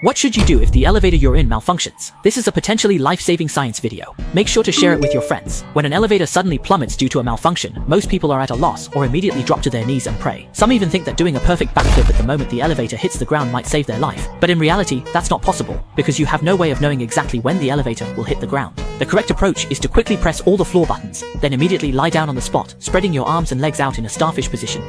What should you do if the elevator you're in malfunctions? This is a potentially life-saving science video. Make sure to share it with your friends. When an elevator suddenly plummets due to a malfunction, most people are at a loss or immediately drop to their knees and pray. Some even think that doing a perfect backflip at the moment the elevator hits the ground might save their life. But in reality, that's not possible, because you have no way of knowing exactly when the elevator will hit the ground. The correct approach is to quickly press all the floor buttons, then immediately lie down on the spot, spreading your arms and legs out in a starfish position.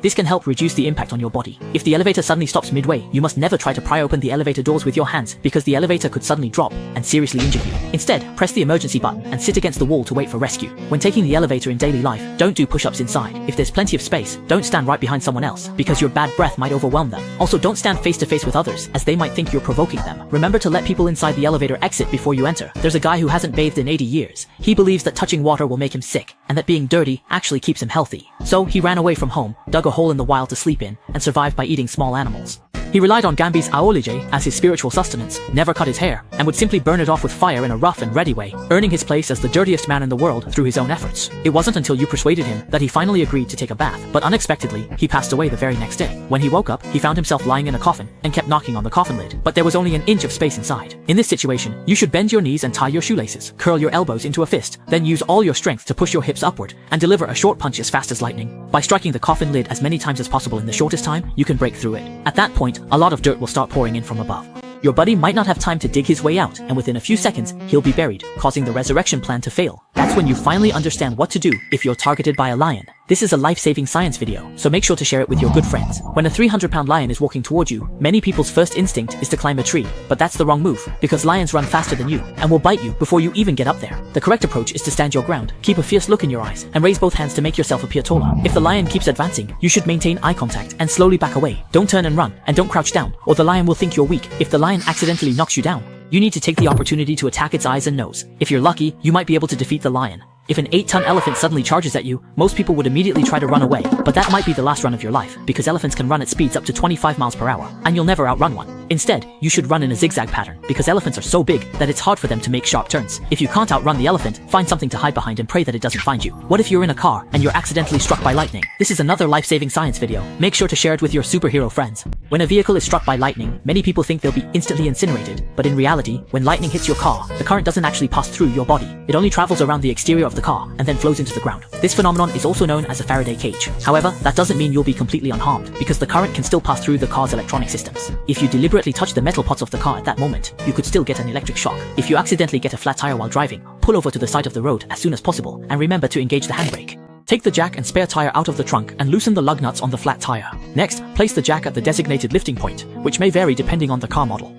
This can help reduce the impact on your body. If the elevator suddenly stops midway, you must never try to pry open the elevator doors with your hands, because the elevator could suddenly drop and seriously injure you. Instead, press the emergency button and sit against the wall to wait for rescue. When taking the elevator in daily life, don't do push-ups inside. If there's plenty of space, don't stand right behind someone else, because your bad breath might overwhelm them. Also, don't stand face to face with others, as they might think you're provoking them. Remember to let people inside the elevator exit before you enter. There's a guy who hasn't bathed in 80 years. He believes that touching water will make him sick, and that being dirty actually keeps him healthy. So he ran away from home, dug a hole in the wild to sleep in, and survived by eating small animals. He relied on Gambi's Aolije as his spiritual sustenance, never cut his hair, and would simply burn it off with fire in a rough and ready way, earning his place as the dirtiest man in the world through his own efforts. It wasn't until you persuaded him that he finally agreed to take a bath, but unexpectedly, he passed away the very next day. When he woke up, he found himself lying in a coffin, and kept knocking on the coffin lid, but there was only an inch of space inside. In this situation, you should bend your knees and tie your shoelaces, curl your elbows into a fist, then use all your strength to push your hips upward, and deliver a short punch as fast as lightning. By striking the coffin lid as many times as possible in the shortest time, you can break through it. At that point, a lot of dirt will start pouring in from above. Your buddy might not have time to dig his way out, and within a few seconds, he'll be buried, causing the resurrection plan to fail. That's when you finally understand what to do if you're targeted by a lion. This is a life-saving science video, so make sure to share it with your good friends. When a 300-pound lion is walking towards you, many people's first instinct is to climb a tree, but that's the wrong move, because lions run faster than you, and will bite you before you even get up there. The correct approach is to stand your ground, keep a fierce look in your eyes, and raise both hands to make yourself appear taller. If the lion keeps advancing, you should maintain eye contact and slowly back away. Don't turn and run, and don't crouch down, or the lion will think you're weak. If the lion accidentally knocks you down, you need to take the opportunity to attack its eyes and nose. If you're lucky, you might be able to defeat the lion. If an 8-ton elephant suddenly charges at you, most people would immediately try to run away, but that might be the last run of your life, because elephants can run at speeds up to 25 miles per hour, and you'll never outrun one. Instead, you should run in a zigzag pattern, because elephants are so big that it's hard for them to make sharp turns. If you can't outrun the elephant, find something to hide behind and pray that it doesn't find you. What if you're in a car and you're accidentally struck by lightning? This is another life-saving science video. Make sure to share it with your superhero friends. When a vehicle is struck by lightning, many people think they'll be instantly incinerated, but in reality, when lightning hits your car, the current doesn't actually pass through your body. It only travels around the exterior of the car and then flows into the ground. This phenomenon is also known as a Faraday cage. However, that doesn't mean you'll be completely unharmed, because the current can still pass through the car's electronic systems. If you deliberately touch the metal parts of the car at that moment, you could still get an electric shock. If you accidentally get a flat tire while driving, pull over to the side of the road as soon as possible, and remember to engage the handbrake. Take the jack and spare tire out of the trunk and loosen the lug nuts on the flat tire. Next, place the jack at the designated lifting point, which may vary depending on the car model.